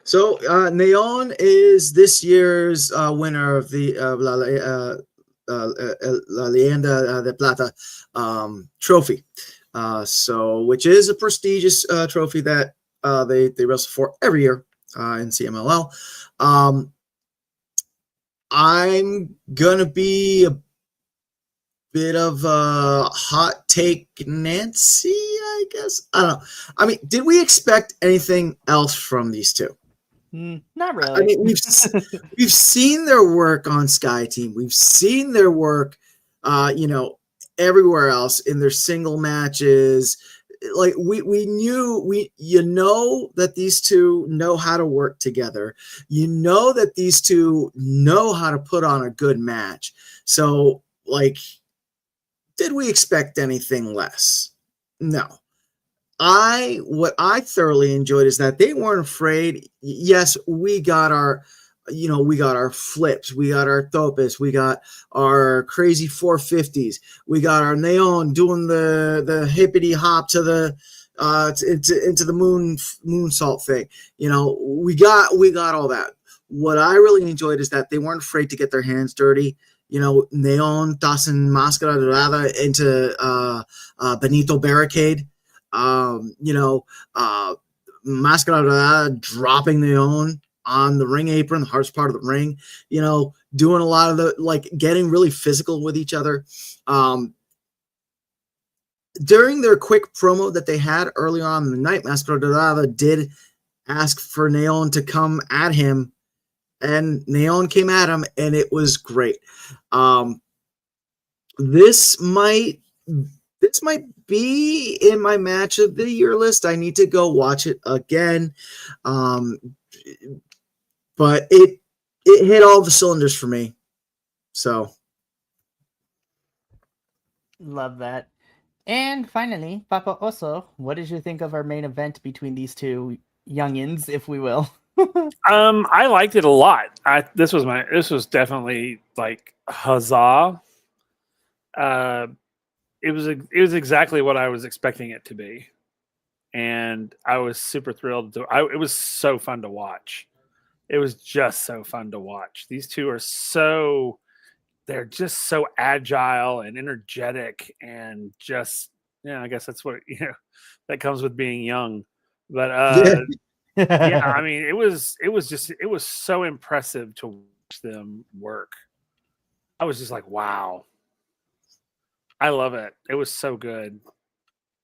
So Neon is this year's winner of the La Leyenda de Plata trophy. Which is a prestigious trophy that they wrestle for every year in CMLL. I'm gonna be a bit of a hot take, Nancy, I guess. I don't know. I mean, did we expect anything else from these two? Not really. I mean, we've seen their work on Sky Team. We've seen their work, everywhere else in their single matches. Like we knew that these two know how to work together. You know that these two know how to put on a good match. So, like, did we expect anything less? No. What I thoroughly enjoyed is that they weren't afraid. Yes, we got our flips, we got our topes, we got our crazy 450s, we got our Neon doing the hippity hop to the into the moonsault thing. We got all that. What I really enjoyed is that they weren't afraid to get their hands dirty. Neon tossing Mascara Dorada into Benito Barricade. Mascara Dorada dropping Neon on the ring apron, the hardest part of the ring, doing a lot of the, getting really physical with each other. During their quick promo that they had earlier on in the night, Mascara Dorada did ask for Neon to come at him, and Neon came at him, and it was great. This might be in my match of the year list. I need to go watch it again. But it hit all the cylinders for me. So love that. And finally, Papa Oso, what did you think of our main event between these two youngins, if we will? I liked it a lot. This was definitely like huzzah. It was exactly what I was expecting it to be, and I was super thrilled. It was so fun to watch. It was just so fun to watch. These two are they're just so agile and energetic, and just I guess that's what that comes with being young. But yeah, I mean, it was so impressive to watch them work. I was just like, wow. I love it. It was so good.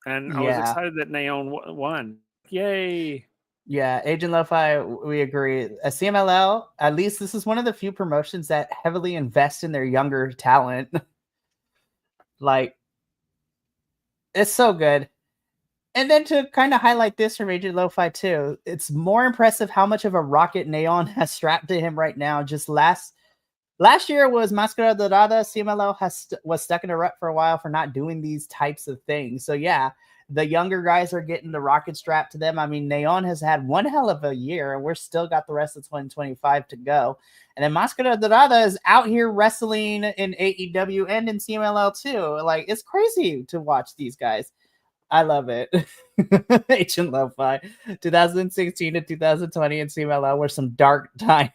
And I was excited that Neon won. Yay. Yeah, Agent Lo-Fi, we agree. CMLL, at least this is one of the few promotions that heavily invest in their younger talent. It's so good. And then to kind of highlight this from Agent Lo-Fi too, it's more impressive how much of a rocket Neon has strapped to him right now. Just last year was Mascara Dorada. CMLL was stuck in a rut for a while for not doing these types of things. So yeah, the younger guys are getting the rocket strapped to them. I mean, Neon has had one hell of a year, and we're still got the rest of 2025 to go. And then Mascara Dorada is out here wrestling in AEW and in CMLL too. It's crazy to watch these guys. I love it. Agent Lo-Fi. 2016 to 2020 in CMLL were some dark times.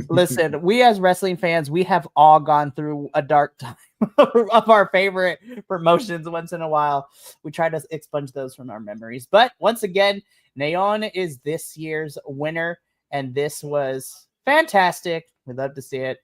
Listen, we as wrestling fans, we have all gone through a dark time of our favorite promotions once in a while. We try to expunge those from our memories. But once again, Neon is this year's winner, and this was fantastic. We'd love to see it.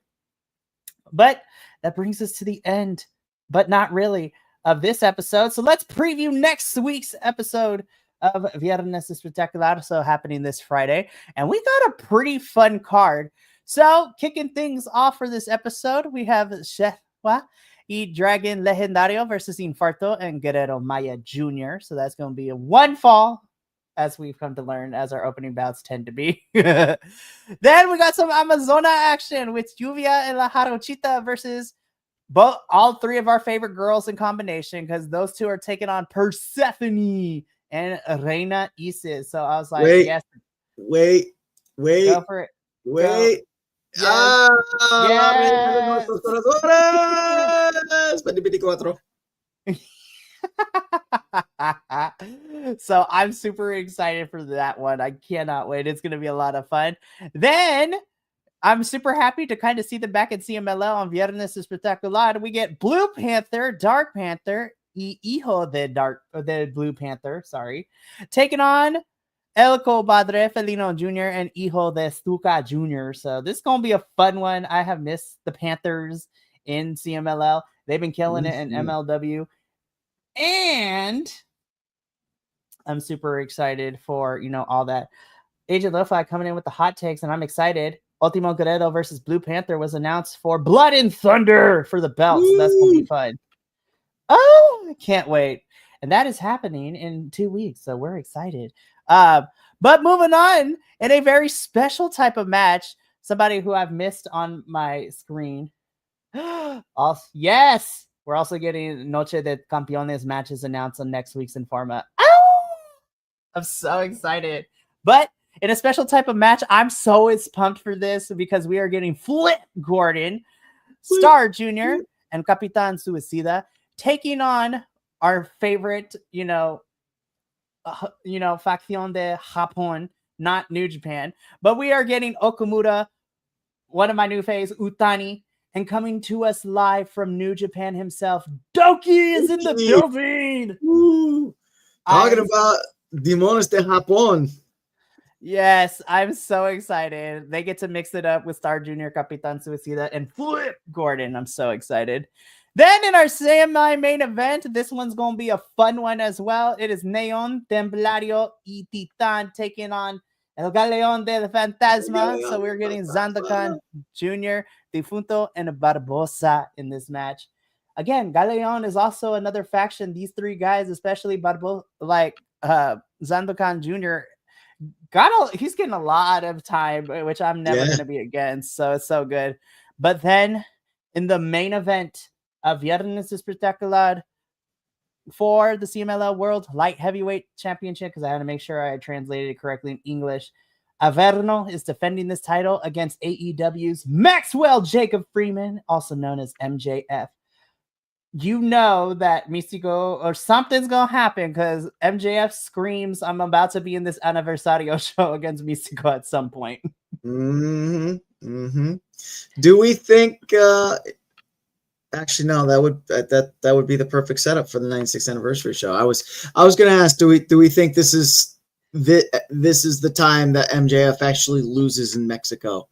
But that brings us to the end, but not really, of this episode. So let's preview next week's episode of Viernes Espectacular, so happening this Friday. And we got a pretty fun card. So kicking things off for this episode, we have Shehwa y Dragon Legendario versus Infarto and Guerrero Maya Jr. So that's going to be a one fall, as we've come to learn, as our opening bouts tend to be. Then we got some Amazona action with Lluvia and La Jarochita versus all three of our favorite girls in combination, because those two are taking on Persephone and Reina Isis. So I was like, yes. Wait. Go for it. Wait. Go. Yes. So I'm super excited for that one. I cannot wait. It's going to be a lot of fun. Then I'm super happy to kind of see them back in CMLL on Viernes Espectacular. We get Blue Panther, Dark Panther, Hijo de Blue Panther, taking on El Comadre Felino Jr. and Hijo de Stuka Jr. So this is going to be a fun one. I have missed the Panthers in CMLL. They've been killing it in MLW. And I'm super excited for, all that. Agent Lo-Fi coming in with the hot takes, and I'm excited. Ultimo Guerrero versus Blue Panther was announced for Blood and Thunder for the belt. So that's going to be fun. Oh, I can't wait. And that is happening in 2 weeks. So we're excited. But moving on, in a very special type of match, somebody who I've missed on my screen. Yes, we're also getting Noche de Campeones matches announced on next week's Informa. Oh, I'm so excited. But in a special type of match, I'm so pumped for this because we are getting Flip Gordon, Star Jr., and Capitan Suicida taking on our favorite, Facción de Japón, not New Japan. But we are getting Okamura, one of my new faves, Utani, and coming to us live from New Japan himself, Doki is in the building. Talking about Demonios de Japón. Yes, I'm so excited. They get to mix it up with Star Jr., Capitan Suicida, and Flip Gordon. I'm so excited. Then in our semi-main event, this one's going to be a fun one as well. It is Neon, Templario, y Titan taking on El Galeón del Fantasma. So we're getting Zandokan Jr., Defunto, and Barbosa in this match. Again, Galeón is also another faction. These three guys, especially Zandokan Jr., he's getting a lot of time, which I'm never going to be against. So it's so good. But then in the main event of Viernes Espectacular for the CMLL World Light Heavyweight Championship, because I had to make sure I translated it correctly in English, Averno is defending this title against AEW's Maxwell Jacob Freeman, also known as MJF. You know that Mystico or something's gonna happen because MJF screams, "I'm about to be in this Aniversario show against Mystico at some point." Do we think? Actually, no. That would be the perfect setup for the 96th anniversary show. I was gonna ask, do we think this is the time that MJF actually loses in Mexico?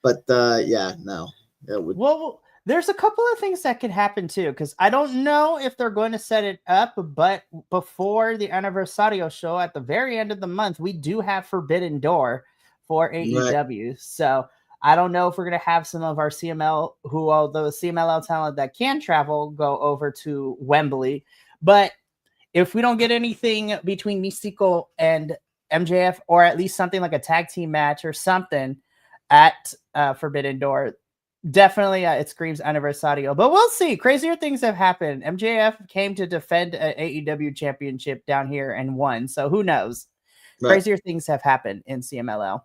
But no. It would. Well, there's a couple of things that could happen too, because I don't know if they're going to set it up, but before the Aniversario show at the very end of the month, we do have Forbidden Door for AEW. Right. So I don't know if we're going to have some of our CMLL talent that can travel go over to Wembley. But if we don't get anything between Mystico and MJF, or at least something like a tag team match or something at Forbidden Door, definitely it screams Aniversario. But we'll see. Crazier things have happened. MJF came to defend an AEW championship down here and won. So who knows? Right. Crazier things have happened in CMLL.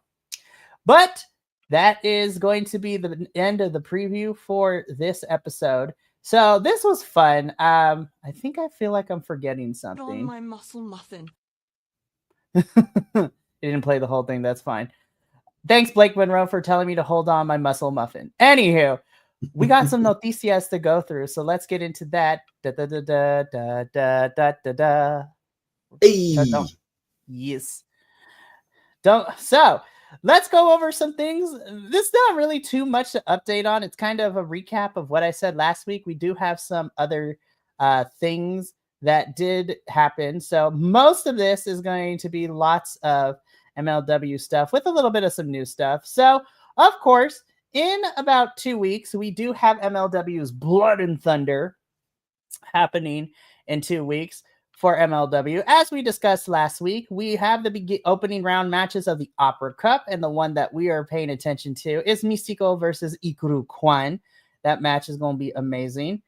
But that is going to be the end of the preview for this episode. So this was fun. I feel like I'm forgetting something. On my muscle muffin. You didn't play the whole thing. That's fine. Thanks, Blake Monroe, for telling me to hold on my muscle muffin. Anywho, we got some noticias to go through, so let's get into that. Hey. Yes. So let's go over some things. This is not really too much to update on. It's kind of a recap of what I said last week. We do have some other things that did happen. So most of this is going to be lots of MLW stuff with a little bit of some new stuff. So, of course, in about 2 weeks, we do have MLW's Blood and Thunder happening in 2 weeks for MLW. As we discussed last week, we have the opening round matches of the Opera Cup, and the one that we are paying attention to is Mystico versus Ikuru Kwan. That match is going to be amazing.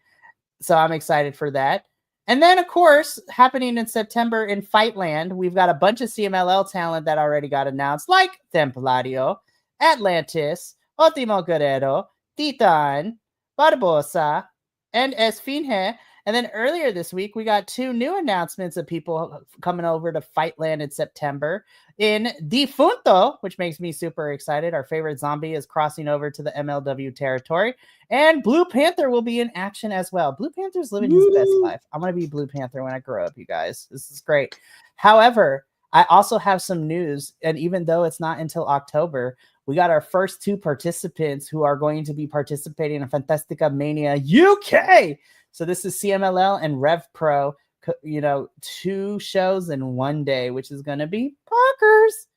So I'm excited for that. And then, of course, happening in September in Fightland, we've got a bunch of CMLL talent that already got announced, like Templario, Atlantis, Ultimo Guerrero, Titan, Barbosa, and Esfinge. And then earlier this week, we got 2 new announcements of people coming over to Fightland in September. In Defunto, which makes me super excited. Our favorite zombie is crossing over to the MLW territory. And Blue Panther will be in action as well. Blue Panther's living his best life. I'm going to be Blue Panther when I grow up, you guys. This is great. However, I also have some news. And even though it's not until October, we got our first 2 participants who are going to be participating in Fantastica Mania UK. So this is CMLL and Rev Pro, 2 shows in one day, which is going to be Parkers.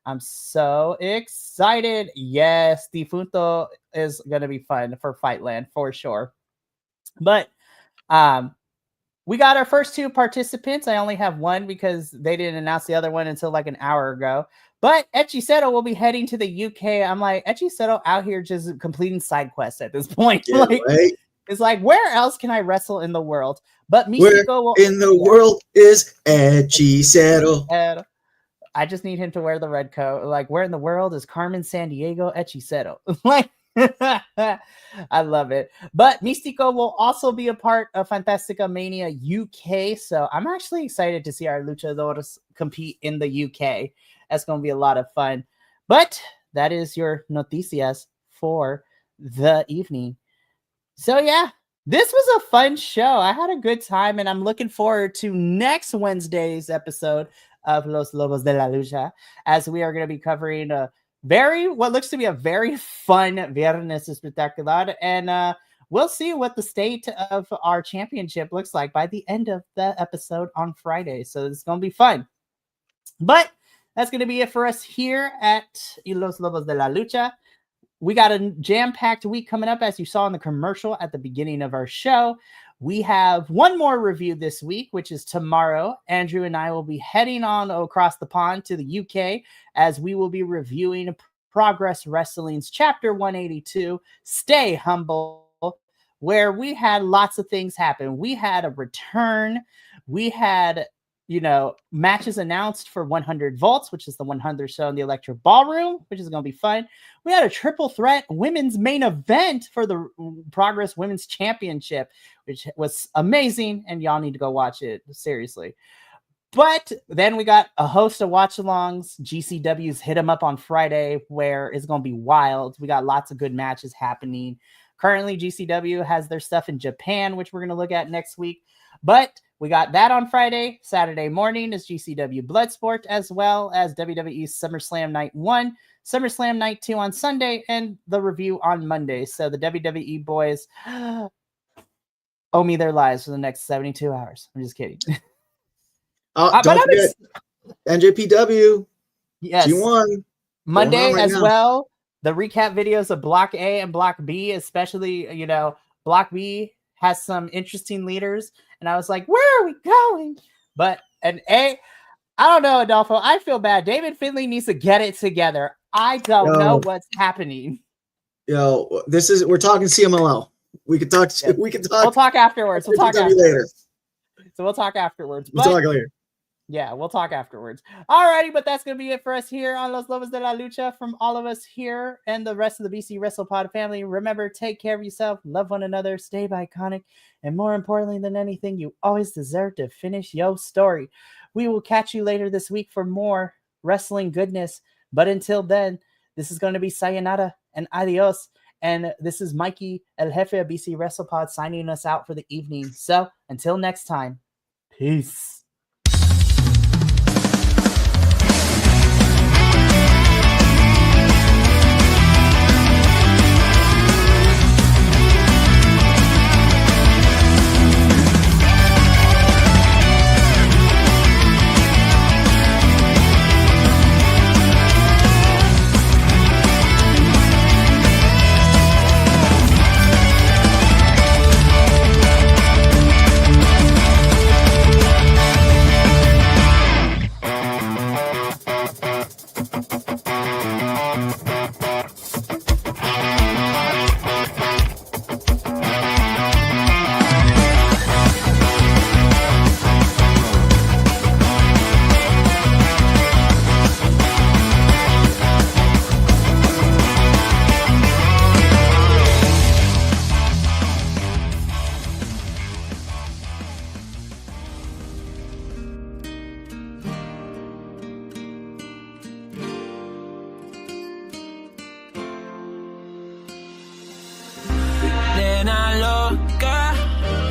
I'm so excited. Yes, Defunto is going to be fun for Fightland for sure. But we got our first 2 participants. I only have one because they didn't announce the other one until like an hour ago. But Echiseto will be heading to the UK. I'm like, Echiseto out here just completing side quests at this point. Yeah, right? It's like, where else can I wrestle in the world? But Mystico in the world is Echiseto. I just need him to wear the red coat. Like, where in the world is Carmen Sandiego Echiseto? Like, I love it. But Mystico will also be a part of Fantastica Mania UK. So I'm actually excited to see our luchadores compete in the UK. That's going to be a lot of fun. But that is your noticias for the evening. So yeah, this was a fun show. I had a good time, and I'm looking forward to next Wednesday's episode of Los Lobos de la Lucha, as we are going to be covering what looks to be a very fun Viernes Espectacular, and we'll see what the state of our championship looks like by the end of the episode on Friday. So it's going to be fun. But that's going to be it for us here at Los Lobos de la Lucha. We got a jam-packed week coming up, as you saw in the commercial at the beginning of our show. We have one more review this week, which is tomorrow. Andrew and I will be heading on across the pond to the UK, as we will be reviewing Progress Wrestling's Chapter 182, Stay Humble, where we had lots of things happen. We had a return. We had matches announced for 100 Volts, which is the 100th show in the Electric Ballroom, which is going to be fun. We had a triple threat women's main event for the Progress Women's Championship, which was amazing, and y'all need to go watch it, seriously. But then we got a host of watch-alongs. GCW's Hit 'em Up on Friday, where it's going to be wild. We got lots of good matches happening. Currently, GCW has their stuff in Japan, which we're going to look at next week. But we got that on Friday. Saturday morning is GCW Bloodsport, as well as WWE's SummerSlam Night 1, SummerSlam Night 2 on Sunday, and the review on Monday. So the WWE boys owe me their lives for the next 72 hours. I'm just kidding. Don't forget NJPW. Yes. G1. Monday as well. The recap videos of Block A and Block B, especially, Block B has some interesting leaders. And I was like, where are we going? But an A, I don't know, Adolfo. I feel bad. David Finley needs to get it together. I don't know what's happening. We're talking CMLL. We can talk. Yeah. We'll talk afterwards. We'll talk later. So we'll talk afterwards. We'll talk later. Yeah, we'll talk afterwards. Alrighty, but that's going to be it for us here on Los Lobos de la Lucha. From all of us here and the rest of the BC WrestlePod family, remember, take care of yourself, love one another, stay iconic, and more importantly than anything, you always deserve to finish your story. We will catch you later this week for more wrestling goodness. But until then, this is going to be sayonara and adios. And this is Mikey, El Jefe of BC WrestlePod, signing us out for the evening. So until next time, peace.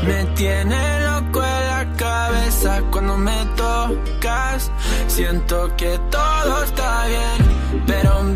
Me tiene loco en la cabeza cuando me tocas. Siento que todo está bien, pero en